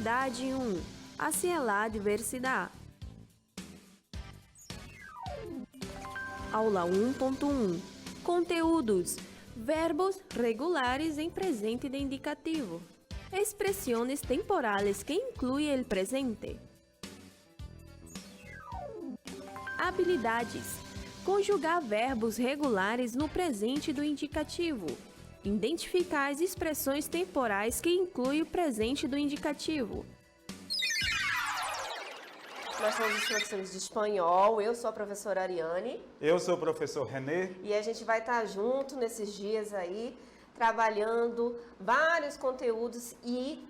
Atividade 1. Hacia la diversidad. Aula 1.1. Conteúdos. Verbos regulares em presente de indicativo. Expresiones temporales que incluye el presente. Habilidades. Conjugar verbos regulares no presente do indicativo. Identificar as expressões temporais que incluem o presente do indicativo. Nós somos instruções de espanhol, eu sou a professora Ariane. Eu sou o professor René. E a gente vai estar junto nesses dias aí, trabalhando vários conteúdos e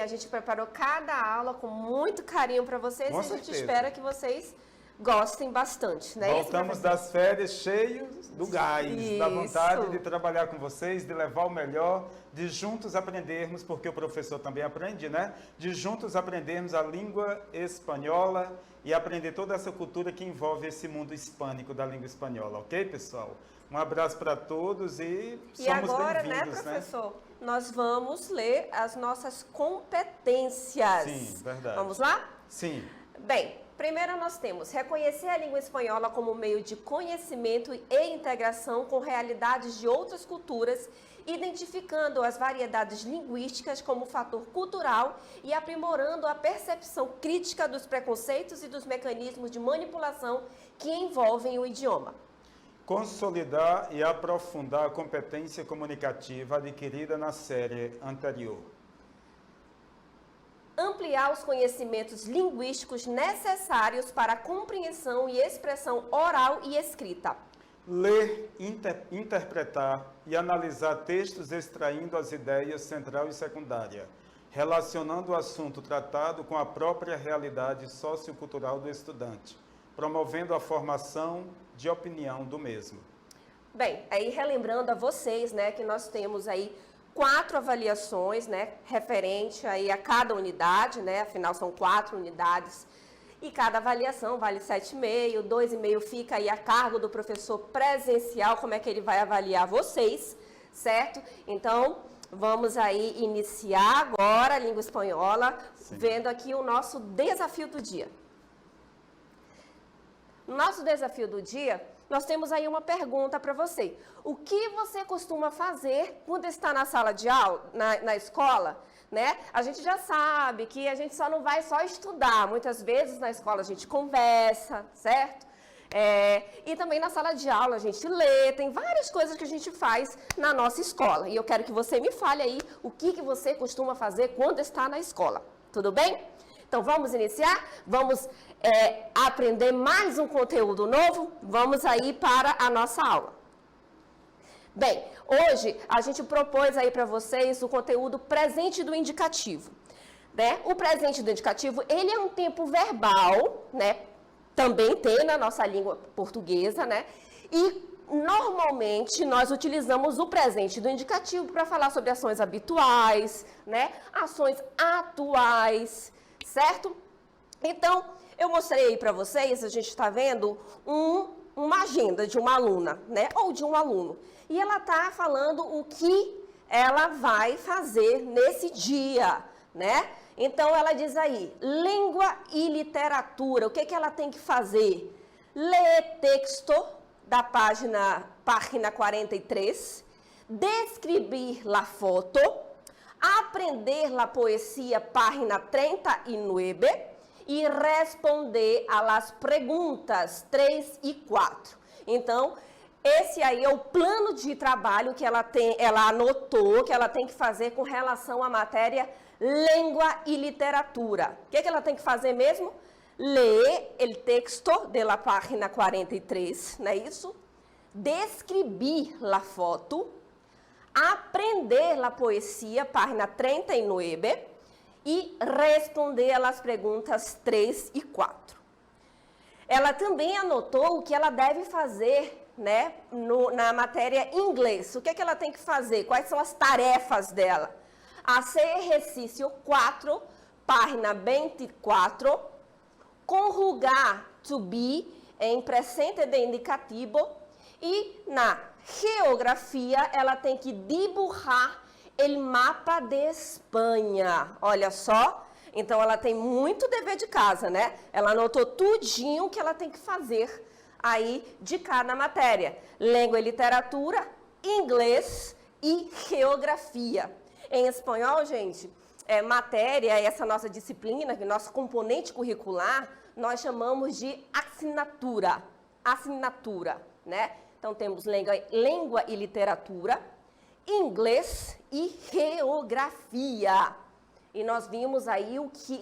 a gente preparou cada aula com muito carinho para vocês. Com e a gente certeza. espera que vocês gostem bastante, né? Voltamos das férias cheios do gás, da vontade de trabalhar com vocês, de levar o melhor, de juntos aprendermos, porque o professor também aprende, né? De juntos aprendermos a língua espanhola e aprender toda essa cultura que envolve esse mundo hispânico da língua espanhola, ok, pessoal? Um abraço para todos e somos agora, bem-vindos, né, professor? Nós vamos ler as nossas competências. Sim, verdade. Vamos lá? Sim. Bem, primeiro nós temos reconhecer a língua espanhola como meio de conhecimento e integração com realidades de outras culturas, identificando as variedades linguísticas como fator cultural e aprimorando a percepção crítica dos preconceitos e dos mecanismos de manipulação que envolvem o idioma. Consolidar e aprofundar a competência comunicativa adquirida na série anterior. Ampliar os conhecimentos linguísticos necessários para a compreensão e expressão oral e escrita. Ler, interpretar e analisar textos extraindo as ideias central e secundária, relacionando o assunto tratado com a própria realidade sociocultural do estudante, promovendo a formação de opinião do mesmo. Bem, aí relembrando a vocês, né, que nós temos aí 4 avaliações, né, referente aí a cada unidade, né, afinal são 4 unidades, e cada avaliação vale 7,5, 2,5 fica aí a cargo do professor presencial, como é que ele vai avaliar vocês, certo? Então, vamos aí iniciar agora a língua espanhola, vendo aqui o nosso desafio do dia. No nosso desafio do dia, nós temos aí uma pergunta para você. O que você costuma fazer quando está na sala de aula, na escola, né? A gente já sabe que a gente só não vai só estudar. Muitas vezes na escola a gente conversa, certo? E também na sala de aula a gente lê, tem várias coisas que a gente faz na nossa escola. E eu quero que você me fale aí o que você costuma fazer quando está na escola. Tudo bem? Então vamos iniciar? Vamos aprender mais um conteúdo novo? Vamos aí para a nossa aula. Bem, hoje a gente propôs aí para vocês o conteúdo presente do indicativo, né? O presente do indicativo, ele é um tempo verbal, né? Também tem na nossa língua portuguesa, né? E normalmente nós utilizamos o presente do indicativo para falar sobre ações habituais, né? Ações atuais, certo? Então, eu mostrei aí para vocês, a gente está vendo uma agenda de uma aluna, né? Ou de um aluno. E ela está falando o que ela vai fazer nesse dia, né? Então, ela diz aí, língua e literatura, o que ela tem que fazer? Ler texto da página 43, descrever la foto, aprender la poesia, página 39, e responder a las perguntas 3 e 4. Então, esse aí é o plano de trabalho que ela anotou, que ela tem que fazer com relação à matéria língua e literatura. O que ela tem que fazer mesmo? Ler o texto de la página 43, não é isso? Descrever la foto, aprender la poesia, página 39, e responder às perguntas 3 e 4. Ela também anotou o que ela deve fazer, né, na matéria inglês. O que ela tem que fazer? Quais são as tarefas dela? Hacer exercício 4, página 24, conjugar to be em presente de indicativo, e na geografia ela tem que dibujar o mapa de Espanha. Olha só, Então, ela tem muito dever de casa, né? Ela anotou tudinho que ela tem que fazer aí de cada matéria. Língua e literatura, inglês e geografia. Em espanhol, gente, matéria, essa nossa disciplina, nosso componente curricular, nós chamamos de assinatura. Assinatura, né? Então, temos língua e literatura, inglês e geografia. E nós vimos aí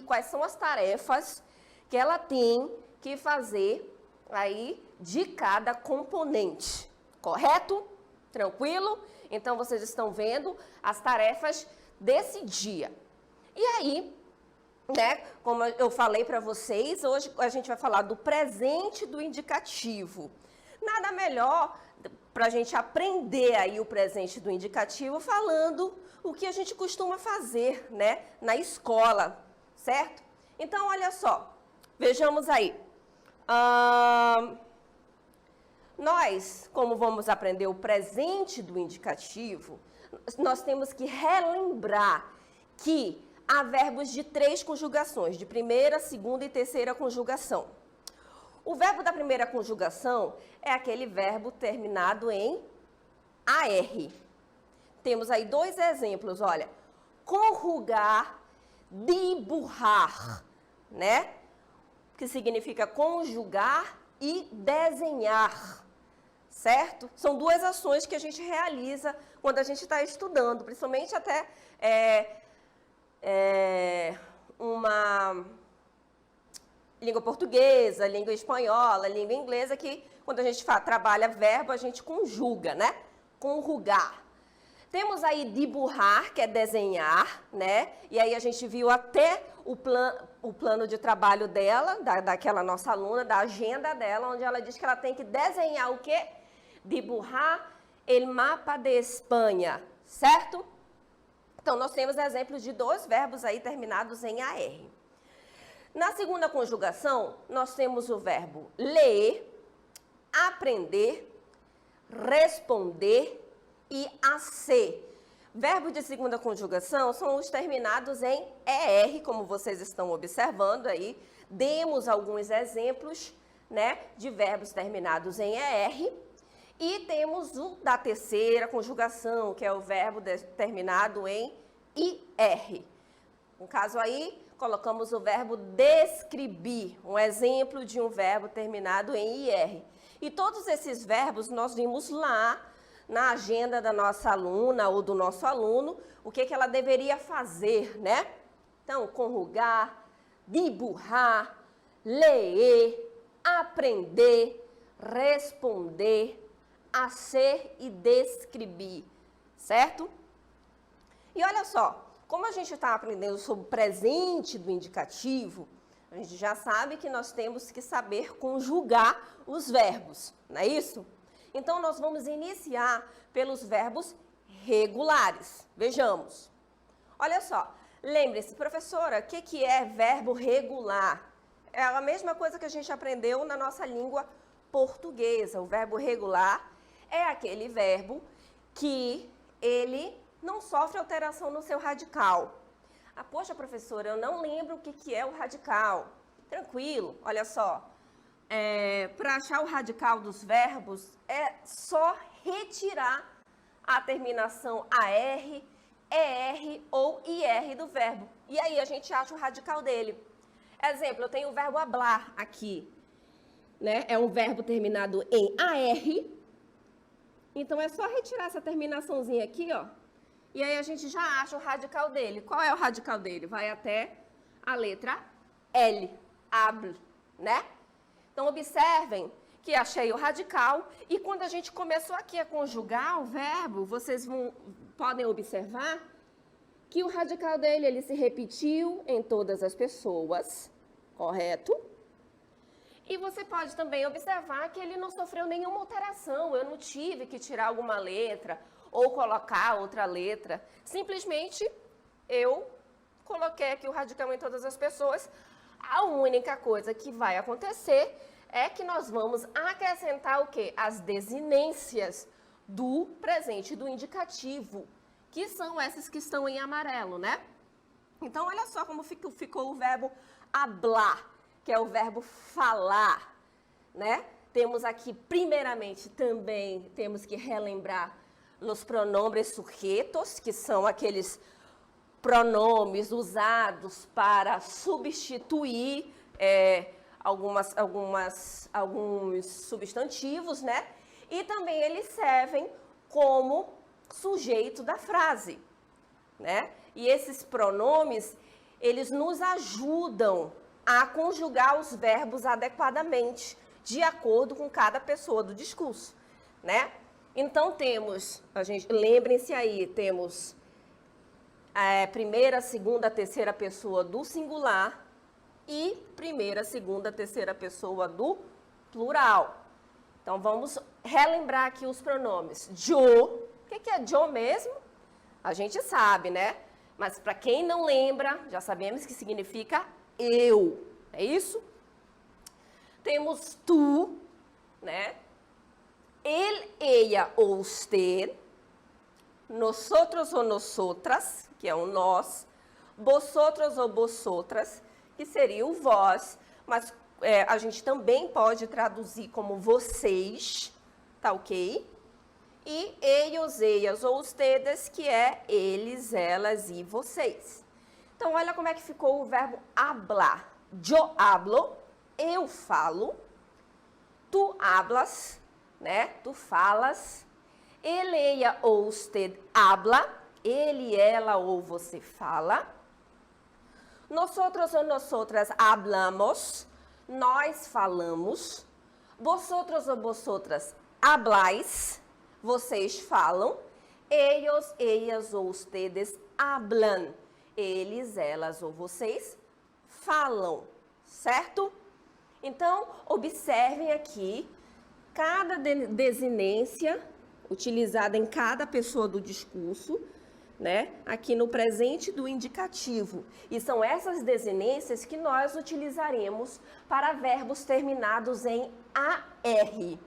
quais são as tarefas que ela tem que fazer aí de cada componente, correto? Tranquilo? Então, vocês estão vendo as tarefas desse dia. E aí, né, como eu falei para vocês, hoje a gente vai falar do presente do indicativo. Nada melhor para a gente aprender aí o presente do indicativo falando o que a gente costuma fazer, né, na escola, certo? Então, olha só, vejamos aí. Nós, como vamos aprender o presente do indicativo, nós temos que relembrar que há verbos de 3 conjugações, de primeira, segunda e terceira conjugação. O verbo da primeira conjugação é aquele verbo terminado em AR. Temos aí 2 exemplos, olha. Conjugar, dibujar, né? Que significa conjugar e desenhar, certo? São 2 ações que a gente realiza quando a gente está estudando, principalmente até uma língua portuguesa, língua espanhola, língua inglesa, que quando a gente trabalha verbo, a gente conjuga, né? Conjugar. Temos aí dibujar, que é desenhar, né? E aí a gente viu até o plano de trabalho dela, daquela nossa aluna, da agenda dela, onde ela diz que ela tem que desenhar o quê? Dibujar el mapa de Espanha, certo? Então, nós temos exemplos de 2 verbos aí terminados em AR. Na segunda conjugação, nós temos o verbo ler, aprender, responder e ser. Verbos de segunda conjugação são os terminados em ER, como vocês estão observando aí. Demos alguns exemplos, né, de verbos terminados em ER. E temos o da terceira conjugação, que é o verbo terminado em IR. No caso aí, colocamos o verbo descrever, um exemplo de um verbo terminado em IR. E todos esses verbos nós vimos lá na agenda da nossa aluna ou do nosso aluno, o que ela deveria fazer, né? Então, conjugar, dibujar, ler, aprender, responder, ser e descrever, certo? E olha só, como a gente está aprendendo sobre o presente do indicativo, a gente já sabe que nós temos que saber conjugar os verbos, não é isso? Então, nós vamos iniciar pelos verbos regulares. Vejamos. Olha só, lembre-se, professora, o que é verbo regular? É a mesma coisa que a gente aprendeu na nossa língua portuguesa. O verbo regular é aquele verbo que ele não sofre alteração no seu radical. Poxa, professora, eu não lembro o que é o radical. Tranquilo, olha só. Para achar o radical dos verbos, é só retirar a terminação AR, ER ou IR do verbo. E aí a gente acha o radical dele. Exemplo, eu tenho o verbo hablar aqui, né? É um verbo terminado em AR. Então, é só retirar essa terminaçãozinha aqui, ó. E aí a gente já acha o radical dele. Qual é o radical dele? Vai até a letra L, habl, né? Então, observem que achei o radical e quando a gente começou aqui a conjugar o verbo, vocês podem observar que o radical dele, ele se repetiu em todas as pessoas, correto? E você pode também observar que ele não sofreu nenhuma alteração, eu não tive que tirar alguma letra ou colocar outra letra, simplesmente eu coloquei aqui o radical em todas as pessoas. A única coisa que vai acontecer é que nós vamos acrescentar o quê? As desinências do presente do indicativo, que são essas que estão em amarelo, né? Então, olha só como ficou o verbo hablar, que é o verbo falar, né? Temos aqui, primeiramente, também temos que relembrar os pronombres sujetos, que são aqueles pronomes usados para substituir alguns substantivos, né? E também eles servem como sujeito da frase, né? E esses pronomes, eles nos ajudam a conjugar os verbos adequadamente, de acordo com cada pessoa do discurso, né? Então temos, lembrem-se aí, temos a primeira, segunda, terceira pessoa do singular e primeira, segunda, terceira pessoa do plural. Então vamos relembrar aqui os pronomes. Jo, o que é jo mesmo? A gente sabe, né? Mas para quem não lembra, já sabemos que significa eu, é isso? Temos tu, né? Ele, ella ou usted, nosotros ou nosotras, que é o nós, vosotros ou vosotras, que seria o vós, mas a gente também pode traduzir como vocês, tá ok? E ellos, ellas ou ustedes, que é eles, elas e vocês. Então, olha como é que ficou o verbo hablar. Yo hablo, eu falo. Tu hablas, né? Tu falas. Ele, ella ou usted habla. Ele, ela ou você fala. Nosotros ou nosotras hablamos. Nós falamos. Vosotros ou vosotras habláis. Vocês falam. Ellos, ellas ou ustedes hablan. Eles, elas ou vocês falam, certo? Então, observem aqui cada desinência utilizada em cada pessoa do discurso, né? Aqui no presente do indicativo. E são essas desinências que nós utilizaremos para verbos terminados em AR.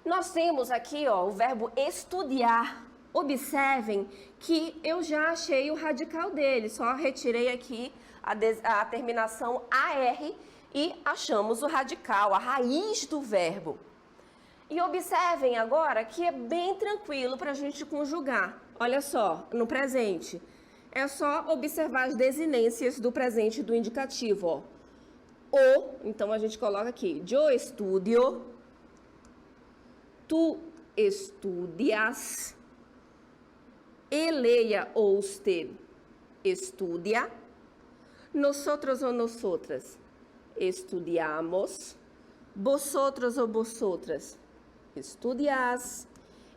Nós temos aqui, ó, o verbo estudar. Observem que eu já achei o radical dele, só retirei aqui a terminação AR e achamos o radical, a raiz do verbo. E observem agora que é bem tranquilo para a gente conjugar. Olha só, no presente, é só observar as desinências do presente do indicativo, ó. O, então a gente coloca aqui, yo estudio, tu estudias, ele, ella ou usted estudia, nosotros ou nosotras estudiamos, vosotros ou vosotras estudias,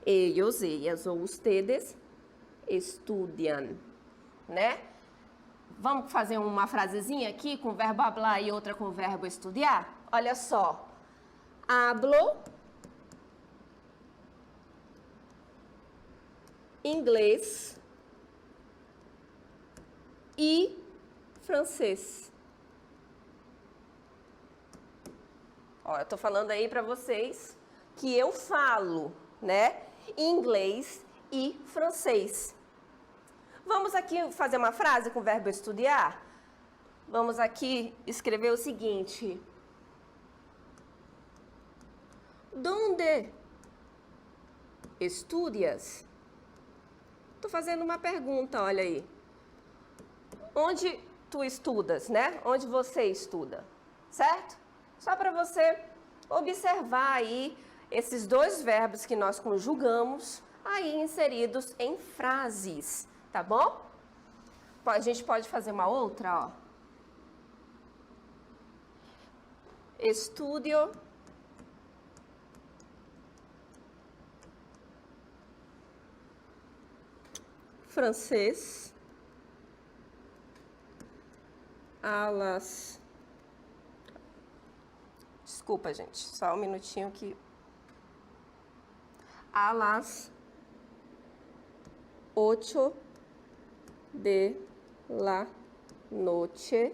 ellos, ellas ou ustedes estudiam, né? Vamos fazer uma frasezinha aqui com o verbo hablar e outra com o verbo estudar? Olha só. Hablo inglês e francês. Ó, eu tô falando aí para vocês que eu falo, né, inglês e francês. Vamos aqui fazer uma frase com o verbo estudar? Vamos aqui escrever o seguinte. Donde estudias? Tô fazendo uma pergunta, olha aí. Onde tu estudas, né? Onde você estuda, certo? Só para você observar aí esses dois verbos que nós conjugamos aí inseridos em frases, tá bom? A gente pode fazer uma outra, ó. Estudio francês a las... Desculpa, gente, só um minutinho que... A las 8 de la noche.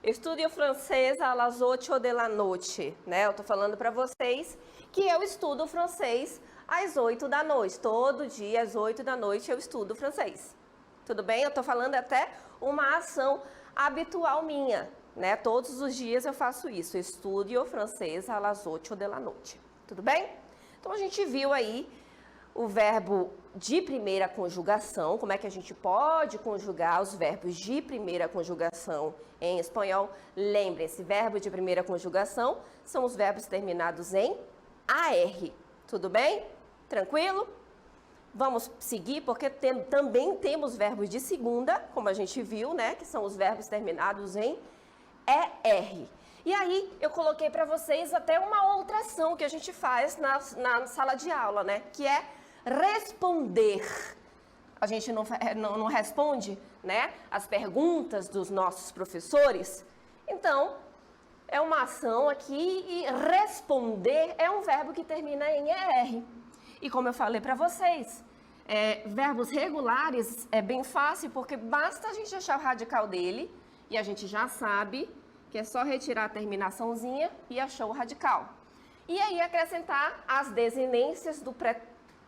Estudio francês a las 8 de la noche, né? Eu tô falando para vocês que eu estudo francês às 8 da noite. Todo dia, às 8 da noite, eu estudo francês. Tudo bem? Eu estou falando até uma ação habitual minha, né? Todos os dias eu faço isso. Eu estudo francês às 8 da noite. Tudo bem? Então, a gente viu aí o verbo de primeira conjugação, como é que a gente pode conjugar os verbos de primeira conjugação em espanhol. Lembrem-se, verbo de primeira conjugação são os verbos terminados em AR. Tudo bem? Tranquilo? Vamos seguir, porque também temos verbos de segunda, como a gente viu, né? Que são os verbos terminados em ER. E aí, eu coloquei para vocês até uma outra ação que a gente faz na sala de aula, né? Que é responder. A gente não responde, né? As perguntas dos nossos professores. Então, é uma ação aqui e responder é um verbo que termina em ER. E como eu falei para vocês, verbos regulares é bem fácil, porque basta a gente achar o radical dele e a gente já sabe que é só retirar a terminaçãozinha e achou o radical. E aí acrescentar as desinências do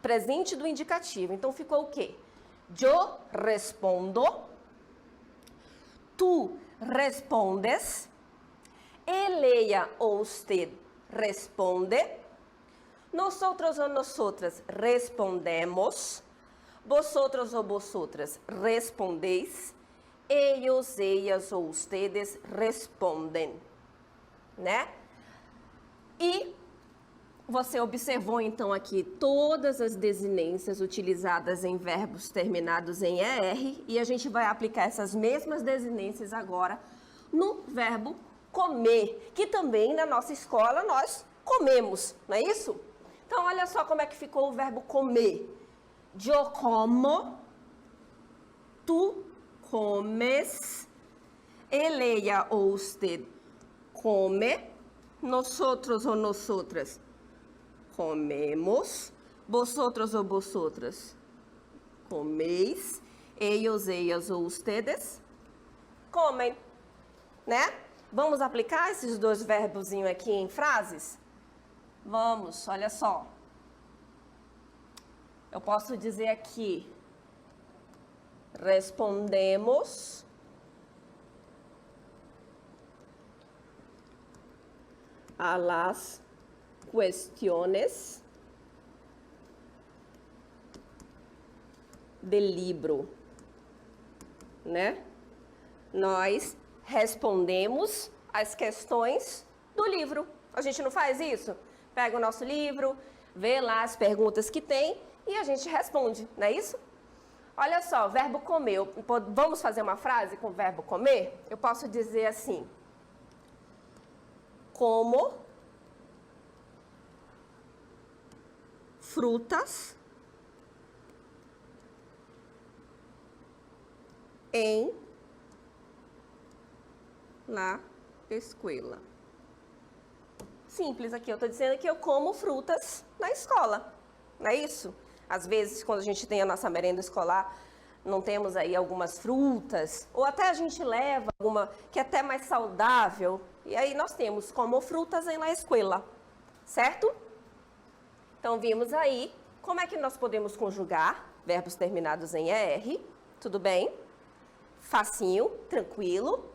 presente do indicativo. Então ficou o quê? Eu respondo, tu respondes, ella ou usted responde, nosotros ou nosotras respondemos, vosotros ou vosotras respondéis, ellos, ellas ou ustedes respondem, né? E você observou então aqui todas as desinências utilizadas em verbos terminados em ER e a gente vai aplicar essas mesmas desinências agora no verbo comer, que também na nossa escola nós comemos, não é isso? Então, olha só como é que ficou o verbo comer. Eu como, tu comes, ella ou usted come, nosotros ou nosotras comemos, vosotros ou vosotras comeis, ellos, ellas ou ustedes comem, né? Vamos aplicar esses dois verbozinhos aqui em frases? Vamos, olha só. Eu posso dizer aqui, respondemos a las cuestiones del libro, né? Nós respondemos as questões do livro. A gente não faz isso? Pega o nosso livro, vê lá as perguntas que tem e a gente responde, não é isso? Olha só, verbo comer. Vamos fazer uma frase com o verbo comer? Eu posso dizer assim: como frutas em la escuela. Simples aqui, eu estou dizendo que eu como frutas na escola, não é isso? Às vezes, quando a gente tem a nossa merenda escolar, não temos aí algumas frutas, ou até a gente leva alguma que é até mais saudável, e aí nós temos como frutas em la escuela, certo? Então, vimos aí como é que nós podemos conjugar verbos terminados em ER, tudo bem? Facinho, tranquilo,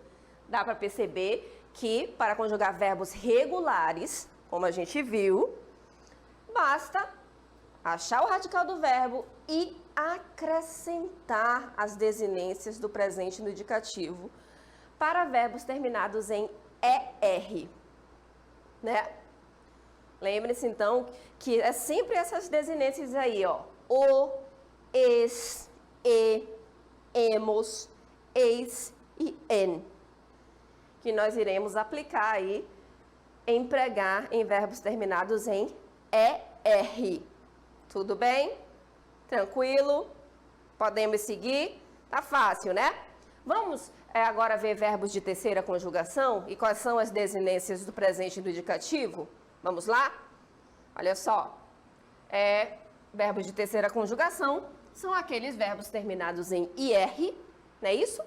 dá para perceber que para conjugar verbos regulares, como a gente viu, basta achar o radical do verbo e acrescentar as desinências do presente no indicativo para verbos terminados em ER, né? Lembre-se, então, que é sempre essas desinências aí, ó. O, es, e, hemos, eis e en, que nós iremos aplicar aí, empregar em verbos terminados em ER. Tudo bem? Tranquilo? Podemos seguir? Tá fácil, né? Vamos agora ver verbos de terceira conjugação e quais são as desinências do presente e do indicativo? Vamos lá? Olha só. Verbos de terceira conjugação são aqueles verbos terminados em IR, não é isso?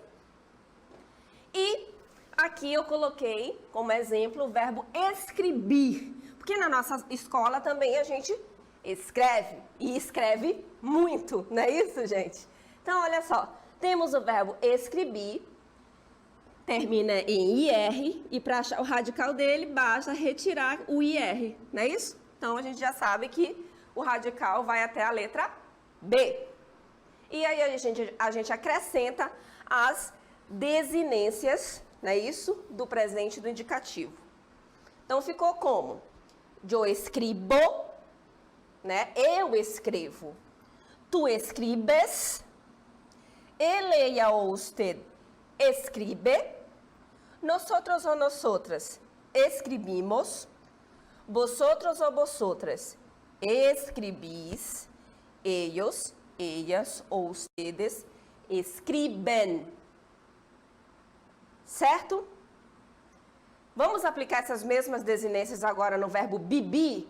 E aqui eu coloquei como exemplo o verbo escrever, porque na nossa escola também a gente escreve e escreve muito, não é isso, gente? Então, olha só, temos o verbo escrever, termina em IR, e para achar o radical dele, basta retirar o IR, não é isso? Então, a gente já sabe que o radical vai até a letra B. E aí a gente acrescenta as desinências, não é isso? Do presente do indicativo. Então, ficou como? Eu escribo, né? Eu escrevo. Tu escribes. Ella ou usted escribe. Nosotros ou nosotras escribimos. Vosotros ou vosotras escribís. Ellos, ellas ou ustedes escriben. Certo? Vamos aplicar essas mesmas desinências agora no verbo bibi.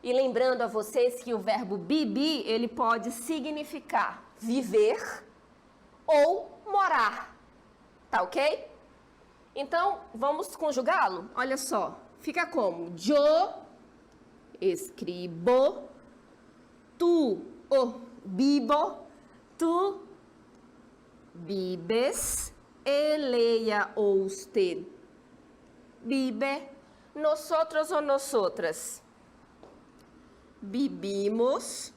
E lembrando a vocês que o verbo bibi, ele pode significar viver ou morar. Tá ok? Então, vamos conjugá-lo? Olha só, fica como? Yo escribo, tu vivo, tu vives, ella ou usted vive, nosotros ou nosotras vivimos,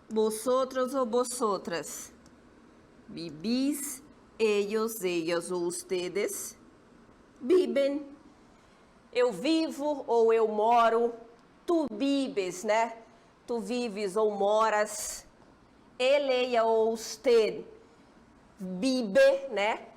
vosotros ou vosotras vivís, ellos, ellas ou ustedes vivem, eu vivo ou eu moro, tu vives, né? Tu vives ou moras, ella ou usted vive, né?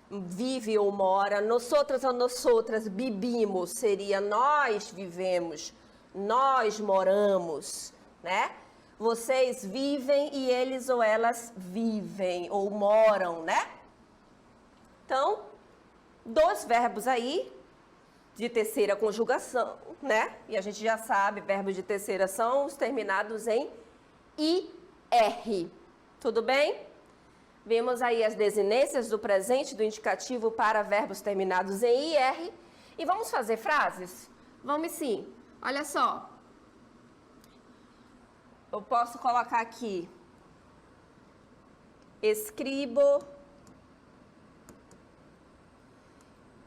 Vive ou mora, nosotras ou nosotras vivimos, seria nós vivemos, nós moramos, né? Vocês vivem e eles ou elas vivem ou moram, né? Então, dois verbos aí de terceira conjugação, né? E a gente já sabe, verbos de terceira são os terminados em IR. Tudo bem? Vimos aí as desinências do presente do indicativo para verbos terminados em IR. E vamos fazer frases? Vamos sim. Olha só. Eu posso colocar aqui. Escribo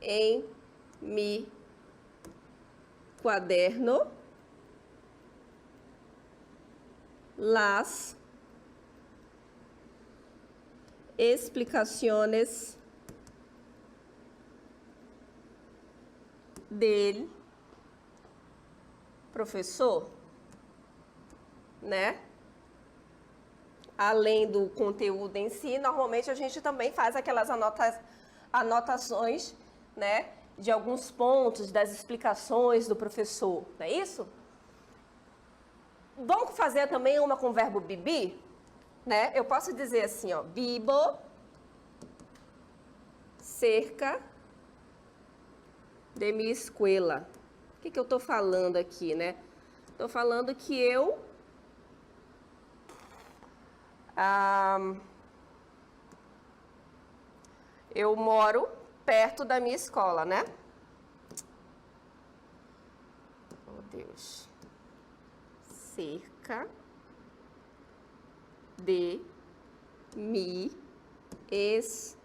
em mi quaderno las explicaciones del professor, né? Além do conteúdo em si, normalmente a gente também faz aquelas anotações, né? De alguns pontos, das explicações do professor, não é isso? Vamos fazer também uma com o verbo bibi? Né? Eu posso dizer assim, ó, vivo cerca de mi escuela. O que eu estou falando aqui, né? Estou falando que eu moro perto da minha escola, né? Oh, Deus. Cerca de mi escuela.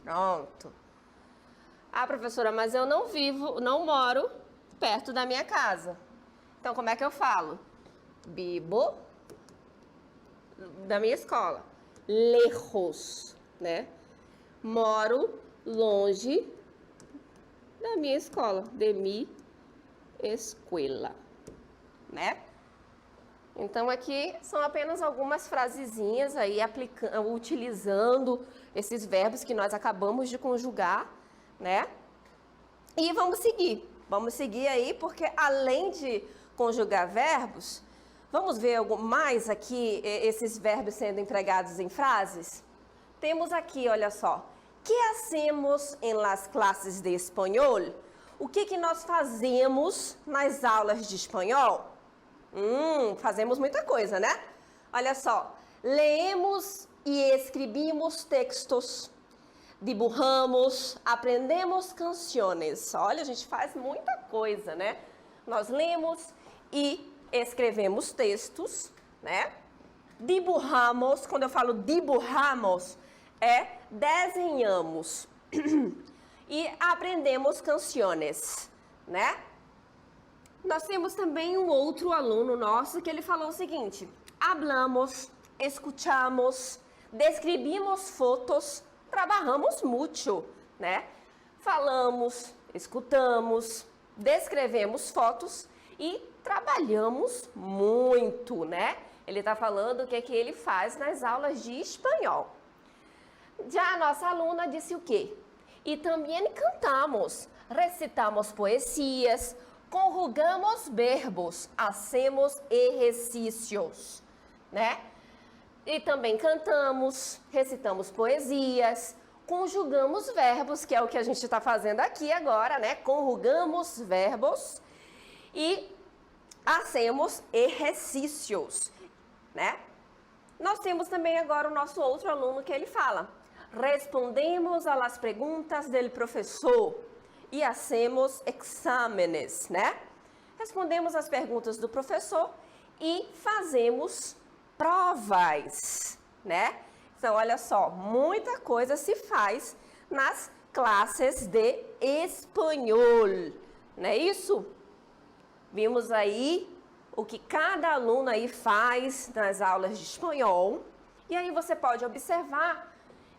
Pronto. Ah, professora, mas eu não moro perto da minha casa. Então, como é que eu falo? Vivo da minha escola. Lejos, né? Moro longe da minha escola. De mi escuela, né? Então, aqui são apenas algumas frasezinhas aí, utilizando esses verbos que nós acabamos de conjugar, né? E vamos seguir aí, porque além de conjugar verbos, vamos ver mais aqui esses verbos sendo empregados em frases? Temos aqui, olha só, que hacemos en las clases de espanhol? O que nós fazemos nas aulas de espanhol? Fazemos muita coisa, né? Olha só, leemos e escrevemos textos, dibujamos, aprendemos canções. Olha, a gente faz muita coisa, né? Nós lemos e escrevemos textos, né? Dibujamos, quando eu falo dibujamos, é desenhamos. E aprendemos canções, né? Nós temos também um outro aluno nosso que ele falou o seguinte: hablamos, escuchamos, descrevimos fotos, trabalhamos muito, né? Falamos, escutamos, descrevemos fotos e trabalhamos muito, né? Ele está falando o que é que ele faz nas aulas de espanhol. Já a nossa aluna disse o quê? E também cantamos, recitamos poesias, conjugamos verbos, hacemos exercícios, né? E também cantamos, recitamos poesias, conjugamos verbos, que é o que a gente está fazendo aqui agora, né? Conjugamos verbos e hacemos exercícios, né? Nós temos também agora o nosso outro aluno que ele fala: respondemos a las perguntas del professor e hacemos exámenes, né? Respondemos as perguntas do professor e fazemos provas, né? Então, olha só, muita coisa se faz nas classes de espanhol, não é isso? Vimos aí o que cada aluno aí faz nas aulas de espanhol. E aí você pode observar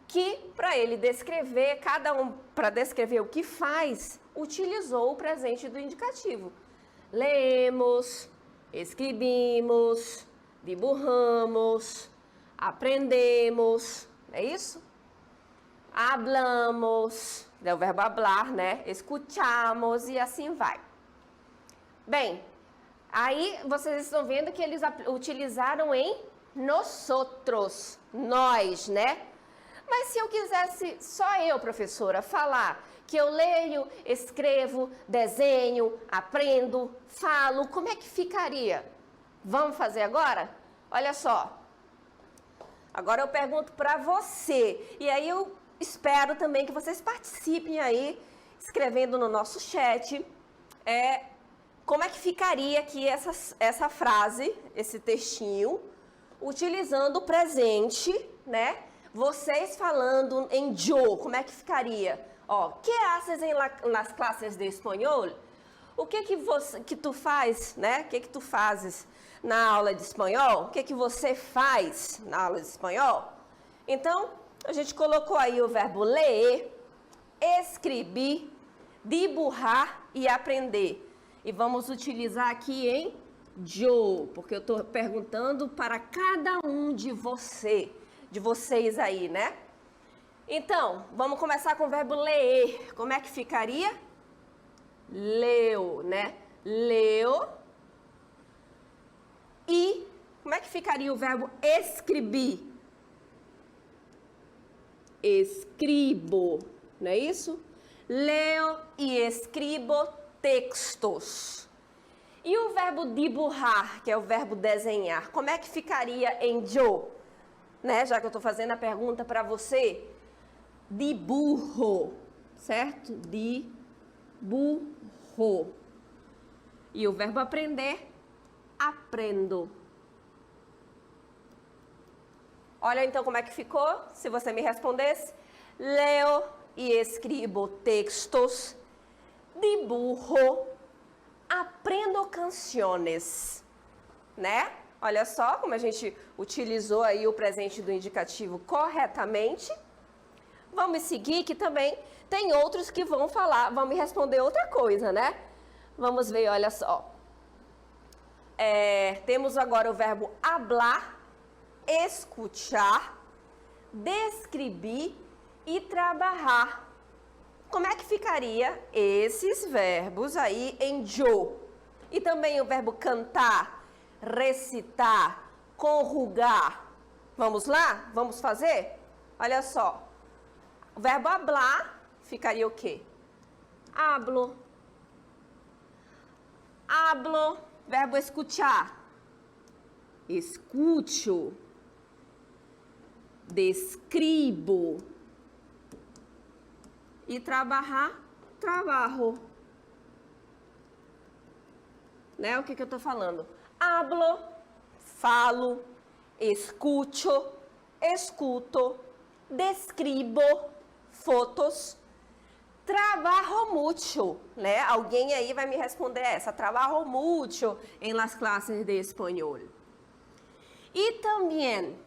que para ele descrever, cada um, para descrever o que faz, utilizou o presente do indicativo. Leemos, escrevimos, dibujamos, aprendemos, é isso? Hablamos, é o verbo hablar, né? Escuchamos e assim vai. Bem, aí vocês estão vendo que eles utilizaram em nosotros, nós, né? Mas se eu quisesse, só eu, professora, falar que eu leio, escrevo, desenho, aprendo, falo, como é que ficaria? Vamos fazer agora? Olha só. Agora eu pergunto para você, e aí eu espero também que vocês participem aí, escrevendo no nosso chat, como é que ficaria aqui essa frase, esse textinho, utilizando o presente, né? Vocês falando em yo, como é que ficaria? Ó, que haces nas classes de espanhol? O que tu faz, né? O que tu fazes na aula de espanhol? O que você faz na aula de espanhol? Então, a gente colocou aí o verbo ler, escrever, dibujar e aprender. E vamos utilizar aqui em yo, porque eu estou perguntando para cada um de vocês aí, né? Então, vamos começar com o verbo ler. Como é que ficaria? Leu, né? Leu. E como é que ficaria o verbo escrever? Escribo, não é isso? Leo e escribo textos. E o verbo dibujar, que é o verbo desenhar, como é que ficaria em yo? Né? Já que eu estou fazendo a pergunta para você, dibujo, certo? Dibujo. E o verbo aprender, aprendo. Olha então como é que ficou, se você me respondesse. Leo e escrevo textos, dibujo, aprendo canções, né? Olha só como a gente utilizou aí o presente do indicativo corretamente. Vamos seguir, que também tem outros que vão falar, vão me responder outra coisa, né? Vamos ver, olha só. Temos agora o verbo hablar, escuchar, descrever e trabalhar. Como é que ficaria esses verbos aí em yo? E também o verbo cantar, recitar, conjugar. Vamos lá? Vamos fazer? Olha só. O verbo hablar ficaria o quê? Hablo. Hablo. Verbo escuchar. Escucho. Describo. E trabalhar, trabalho. né? O que eu estou falando? Hablo, falo, escucho, escuto, describo, fotos, trabajo mucho, né? Alguém aí vai me responder essa, trabajo mucho en las clases de espanhol. E também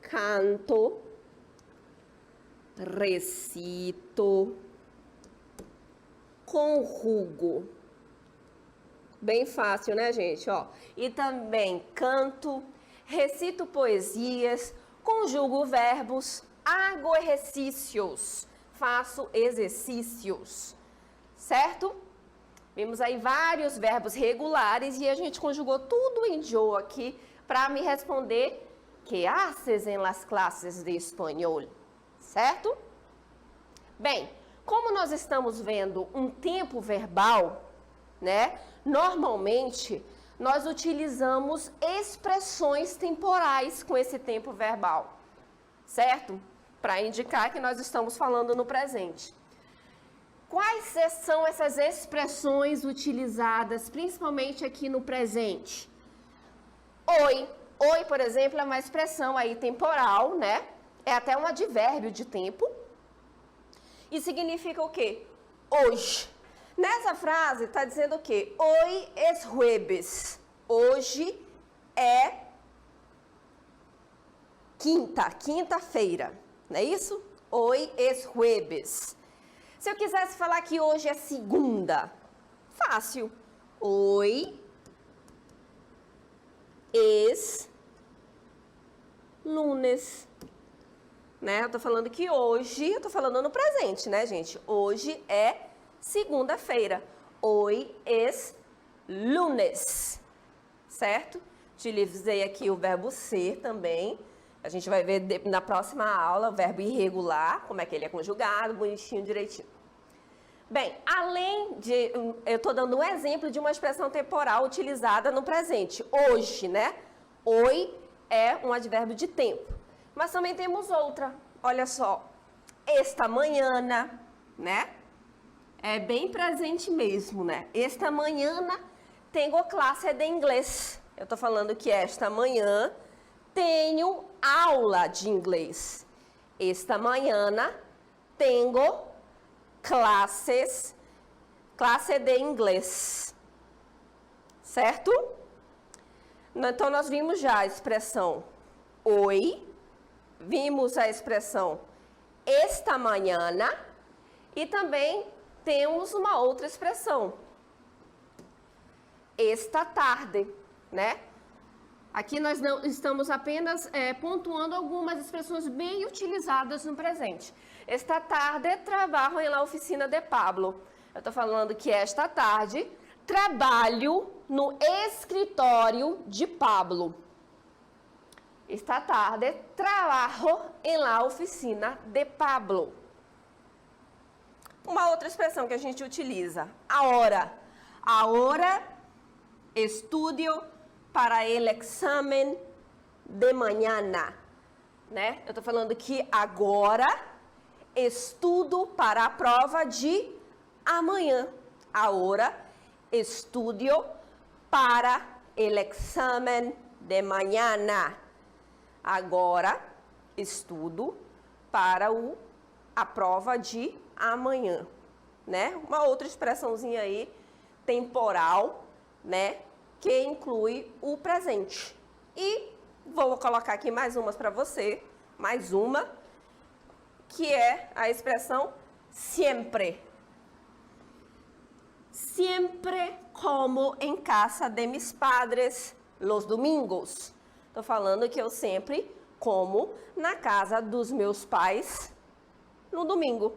canto, recito, conjugo. Bem fácil, né, gente? Ó. E também canto, recito poesias, conjugo verbos, hago exercícios, faço exercícios, certo? Vimos aí vários verbos regulares e a gente conjugou tudo em yo aqui para me responder que haces en las clases de espanhol, certo? Bem, como nós estamos vendo um tempo verbal, né? Normalmente, nós utilizamos expressões temporais com esse tempo verbal, certo? Para indicar que nós estamos falando no presente. Quais são essas expressões utilizadas, principalmente aqui no presente? Oi. Oi, por exemplo, é uma expressão aí temporal, né? É até um advérbio de tempo. E significa o quê? Hoje. Nessa frase está dizendo o quê? Hoy es jueves. Hoje é quinta-feira. Não é isso? Hoy es jueves. Se eu quisesse falar que hoje é segunda, fácil. Hoy es lunes. Né? Eu tô falando que hoje, eu tô falando no presente, né, gente? Hoje é segunda-feira. Hoy es lunes. Certo? Utilizei aqui o verbo ser também. A gente vai ver na próxima aula o verbo irregular, como é que ele é conjugado, bonitinho, direitinho. Bem, além de... Eu estou dando um exemplo de uma expressão temporal utilizada no presente. Hoje, né? Hoy é um advérbio de tempo. Mas também temos outra. Olha só. Esta manhã, né? É bem presente mesmo, né? Esta manhã tenho classe de inglês. Eu estou falando que esta manhã tenho aula de inglês. Esta manhã tenho classe de inglês. Certo? Então, nós vimos já a expressão oi, vimos a expressão esta manhã e também temos uma outra expressão, esta tarde, né? Aqui nós não estamos apenas pontuando algumas expressões bem utilizadas no presente. Esta tarde trabalho em la oficina de Pablo. Eu estou falando que esta tarde trabalho no escritório de Pablo. Esta tarde trabalho em la oficina de Pablo. Uma outra expressão que a gente utiliza, ahora. Ahora estudio para el examen de mañana, né? Eu tô falando que agora estudo para a prova de amanhã. Ahora estudio para el examen de mañana. Agora estudo para a prova de amanhã, né? Uma outra expressãozinha aí temporal, né? Que inclui o presente. E vou colocar aqui mais umas para você, mais uma, que é a expressão siempre. Siempre como em casa de mis padres los domingos. Estou falando que eu sempre como na casa dos meus pais no domingo.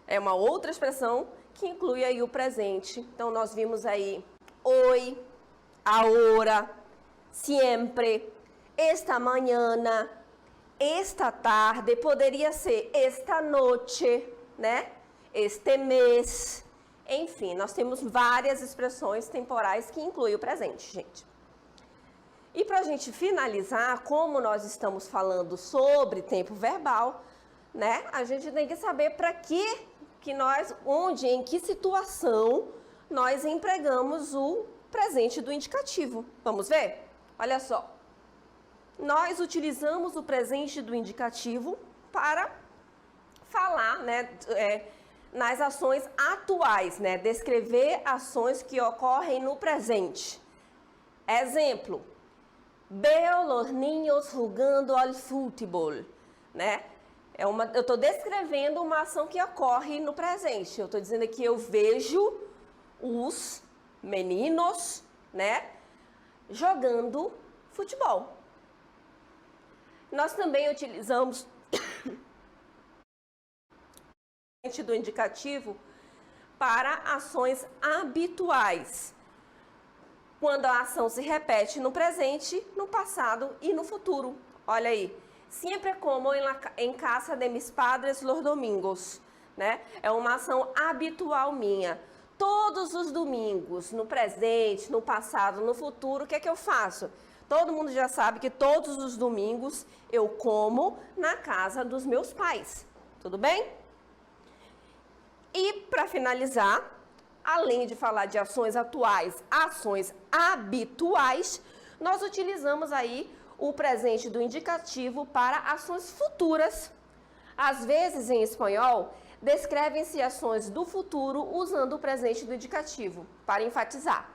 É uma outra expressão que inclui aí o presente. Então, nós vimos aí hoy, ahora, siempre, esta mañana, esta tarde, poderia ser esta noche, né? Este mês. Enfim, nós temos várias expressões temporais que incluem o presente, gente. E para a gente finalizar, como nós estamos falando sobre tempo verbal, né? A gente tem que saber para que em que situação nós empregamos o presente do indicativo. Vamos ver? Olha só. Nós utilizamos o presente do indicativo para falar, né, nas ações atuais, né, descrever ações que ocorrem no presente. Exemplo, veo los niños jugando al fútbol, né? Eu estou descrevendo uma ação que ocorre no presente. Eu estou dizendo que eu vejo os meninos, né, jogando futebol. Nós também utilizamos do indicativo para ações habituais, quando a ação se repete no presente, no passado e no futuro. Olha aí, sempre como em casa de mis padres los domingos, né? É uma ação habitual minha. Todos os domingos, no presente, no passado, no futuro, o que é que eu faço? Todo mundo já sabe que todos os domingos eu como na casa dos meus pais. Tudo bem? E para finalizar, além de falar de ações atuais, ações habituais, nós utilizamos aí o presente do indicativo para ações futuras. Às vezes, em espanhol, descrevem-se ações do futuro usando o presente do indicativo, para enfatizar.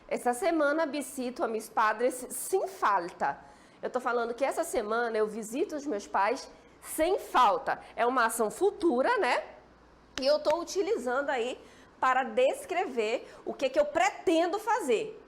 Essa semana visito a meus padres sem falta. Eu estou falando que essa semana eu visito os meus pais sem falta. É uma ação futura, né? E eu estou utilizando aí para descrever o que eu pretendo fazer.